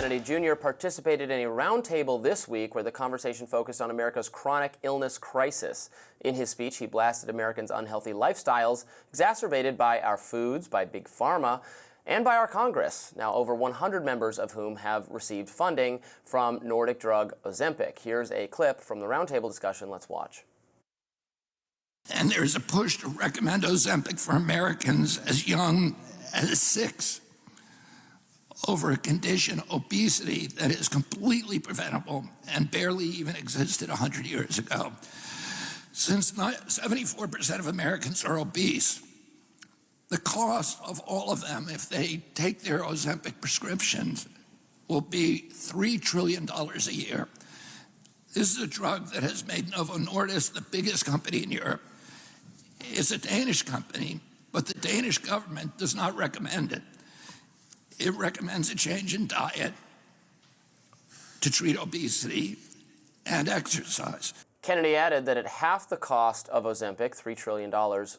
Kennedy Jr. participated in a roundtable this week where the conversation focused on America's chronic illness crisis. In his speech, he blasted Americans' unhealthy lifestyles, exacerbated by our foods, by Big Pharma, and by our Congress, now over 100 members of whom have received funding from Nordic drug Ozempic. Here's a clip from the roundtable discussion. Let's watch. And there's a push to recommend Ozempic for Americans as young as 6 over a condition, obesity, that is completely preventable and barely even existed 100 years ago. Since 74% of Americans are obese, the cost of all of them, if they take their Ozempic prescriptions, will be $3 trillion a year. This is a drug that has made Novo Nordisk the biggest company in Europe. It's a Danish company, but the Danish government does not recommend it. It recommends a change in diet to treat obesity and exercise. Kennedy added that at half the cost of Ozempic, $3 trillion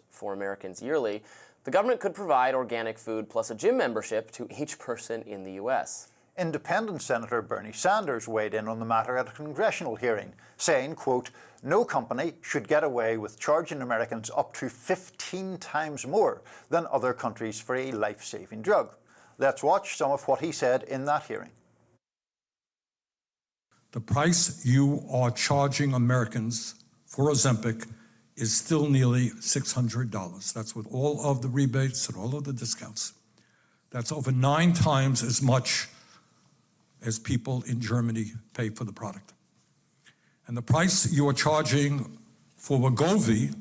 for Americans yearly, the government could provide organic food plus a gym membership to each person in the U.S. Independent Senator Bernie Sanders weighed in on the matter at a congressional hearing, saying, quote, "No company should get away with charging Americans up to 15 times more than other countries for a life-saving drug." Let's watch some of what he said in that hearing. The price you are charging Americans for Ozempic is still nearly $600. That's with all of the rebates and all of the discounts. That's over 9 times as much as people in Germany pay for the product. And the price you are charging for Wegovy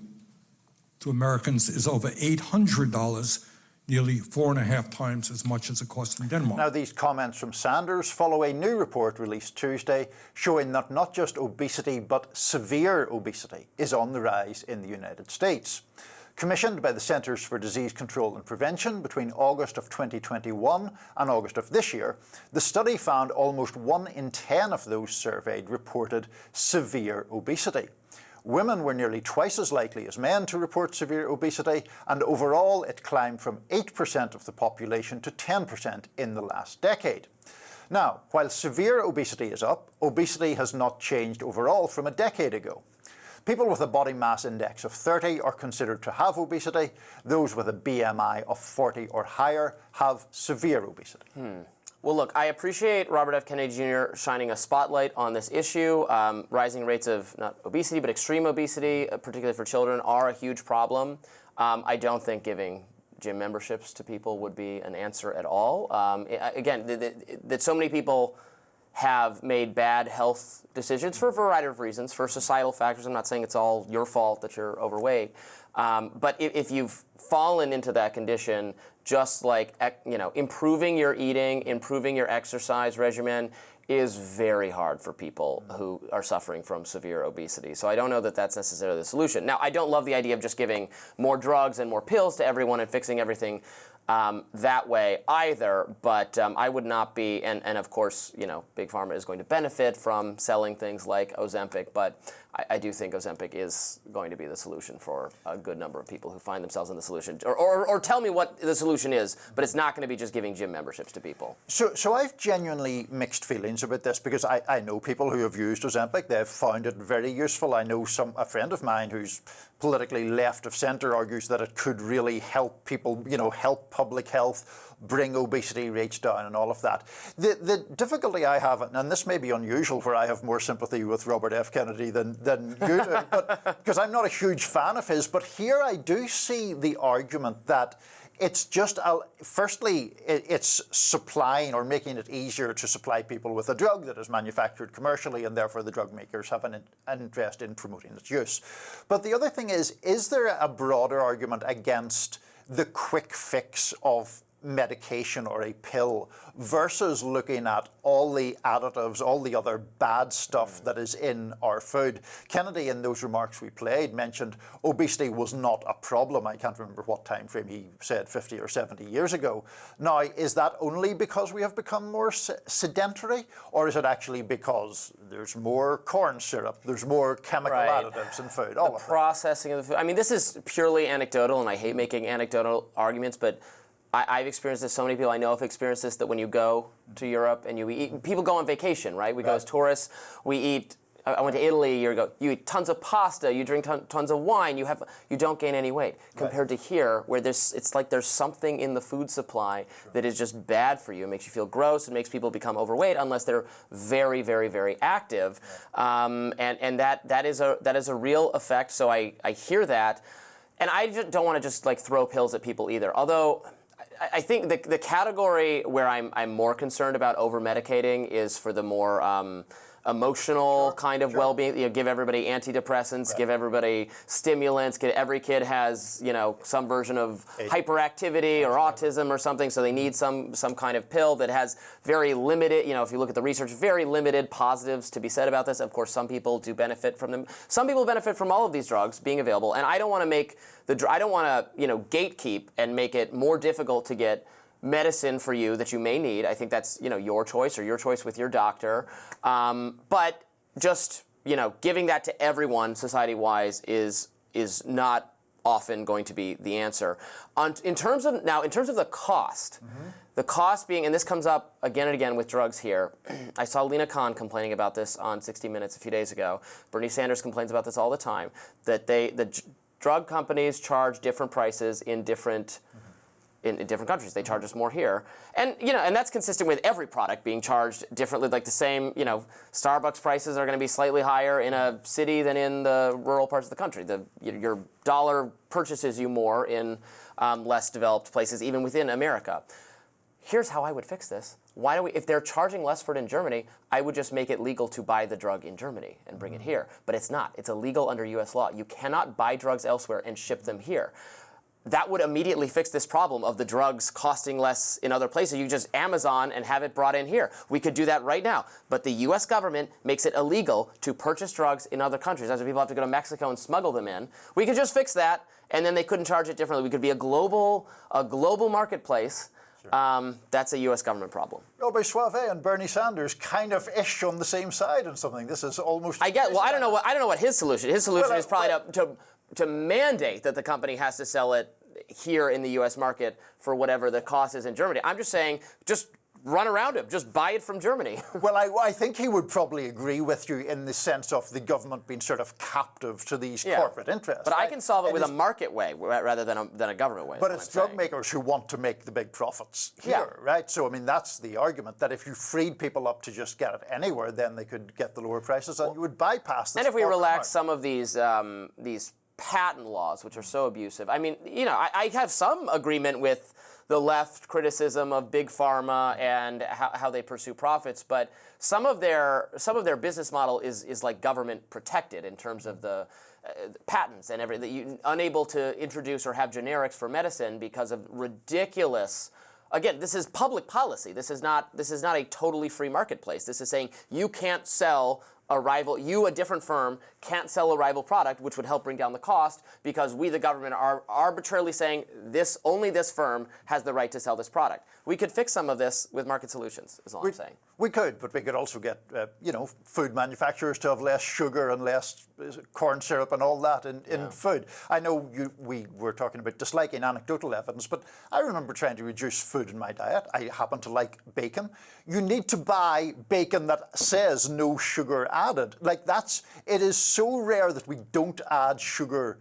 to Americans is over $800, nearly 4.5 times as much as it costs in Denmark. Now, these comments from Sanders follow a new report released Tuesday showing that not just obesity, but severe obesity is on the rise in the United States. Commissioned by the Centers for Disease Control and Prevention between August of 2021 and August of this year, the study found almost 1 in 10 of those surveyed reported severe obesity. Women were nearly twice as likely as men to report severe obesity, and overall it climbed from 8% of the population to 10% in the last decade. Now, while severe obesity is up, obesity has not changed overall from a decade ago. People with a body mass index of 30 are considered to have obesity. Those with a BMI of 40 or higher have severe obesity. Well, look, I appreciate Robert F. Kennedy Jr. shining a spotlight on this issue. Rising rates of not obesity, but extreme obesity, particularly for children, are a huge problem. I don't think giving gym memberships to people would be an answer at all. Again, that so many people have made bad health decisions for a variety of reasons, for societal factors. I'm not saying it's all your fault that you're overweight. But if you've fallen into that condition, just like, improving your eating, improving your exercise regimen is very hard for people who are suffering from severe obesity. So I don't know that that's necessarily the solution. Now, I don't love the idea of just giving more drugs and more pills to everyone and fixing everything that way either, but I would not be, and of course, Big Pharma is going to benefit from selling things like Ozempic, but I do think Ozempic is going to be the solution for a good number of people who find themselves in the solution. Or tell me what the solution is, but it's not going to be just giving gym memberships to people. So I've genuinely mixed feelings about this because I know people who have used Ozempic. They've found it very useful. I know a friend of mine who's politically left of centre argues that it could really help people, help public health, bring obesity rates down and all of that. The difficulty I have, and this may be unusual where I have more sympathy with Robert F. Kennedy than you do, but because I'm not a huge fan of his, but here I do see the argument that it's just, firstly, it's supplying or making it easier to supply people with a drug that is manufactured commercially, and therefore the drug makers have an interest in promoting its use. But the other thing is there a broader argument against the quick fix of medication or a pill versus looking at all the additives, all the other bad stuff that is in our food? Kennedy, in those remarks we played, mentioned obesity was not a problem. I can't remember what time frame he said, 50 or 70 years ago. Now, is that only because we have become more sedentary, or is it actually because there's more corn syrup, there's more chemical additives in food? The processing of the food. I mean, this is purely anecdotal, and I hate making anecdotal arguments, but I've experienced this. So many people I know have experienced this. That when you go to Europe and you eat, people go on vacation, right? We go as tourists. We eat. I went to Italy a year ago. You eat tons of pasta. You drink tons of wine. You don't gain any weight compared to here, where it's like there's something in the food supply that is just bad for you. It makes you feel gross. It makes people become overweight unless they're very, very, very active, and that is a real effect. So I hear that, and I just don't want to just like throw pills at people either. Although I think the category where I'm more concerned about over medicating is for the more emotional kind of well-being. You know, give everybody antidepressants, give everybody stimulants, every kid has, you know, some version of hyperactivity or autism or something, so they need some kind of pill that has very limited, you know, if you look at the research, very limited positives to be said about this. Of course, some people do benefit from them. Some people benefit from all of these drugs being available, and I don't want to make I don't want to, you know, gatekeep and make it more difficult to get medicine for you that you may need. I think that's, you know, your choice or your choice with your doctor. But just, you know, giving that to everyone society-wise is not often going to be the answer. In terms of the cost, the cost being, and this comes up again and again with drugs here. I saw Lena Khan complaining about this on 60 Minutes a few days ago. Bernie Sanders complains about this all the time, that the drug companies charge different prices in different countries. They charge us more here. And, you know, and that's consistent with every product being charged differently. Like the same, you know, Starbucks prices are going to be slightly higher in a city than in the rural parts of the country. Your dollar purchases you more in less developed places, even within America. Here's how I would fix this. Why don't we, if they're charging less for it in Germany, I would just make it legal to buy the drug in Germany and bring it here. But it's not. It's illegal under US law. You cannot buy drugs elsewhere and ship them here. That would immediately fix this problem of the drugs costing less in other places. You just Amazon and have it brought in here. We could do that right now. But the US government makes it illegal to purchase drugs in other countries. That's why people have to go to Mexico and smuggle them in. We could just fix that, and then they couldn't charge it differently. We could be a global marketplace. That's a US government problem. Robby, Soave and Bernie Sanders kind of ish on the same side on something. This is almost. I don't know what his solution. His solution is probably to mandate that the company has to sell it here in the U.S. market for whatever the cost is in Germany. I'm just saying, just run around him. Just buy it from Germany. Well, I think he would probably agree with you in the sense of the government being sort of captive to these corporate interests. But I can solve it with a market way rather than a government way. But it's drug makers who want to make the big profits here, right? So, I mean, that's the argument, that if you freed people up to just get it anywhere, then they could get the lower prices and you would bypass this. And if we relax some of these patent laws, which are so abusive. I mean, you know, I have some agreement with the left criticism of Big Pharma and how they pursue profits, but some of their business model is like government protected in terms of the patents and everything. You're unable to introduce or have generics for medicine because of ridiculous. Again, this is public policy. This is not a totally free marketplace. This is saying you can't sell a different firm, can't sell a rival product, which would help bring down the cost, because we, the government, are arbitrarily saying only this firm has the right to sell this product. We could fix some of this with market solutions, is all I'm saying. We could, but we could also get, food manufacturers to have less sugar and less corn syrup and all that in food. I know we were talking about disliking anecdotal evidence, but I remember trying to reduce food in my diet. I happen to like bacon. You need to buy bacon that says no sugar added. It is so rare that we don't add sugar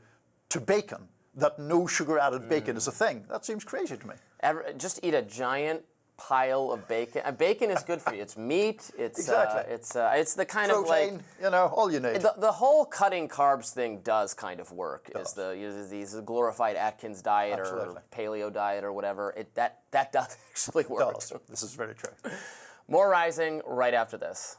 to bacon, that no sugar added bacon is a thing. That seems crazy to me. Just eat a giant pile of bacon. Bacon is good for you. It's meat. It's exactly. It's the kind protein, of like all you need. The whole cutting carbs thing does kind of work. Does. Is these glorified Atkins diet or paleo diet or whatever. That does actually work. This is very true. More Rising right after this.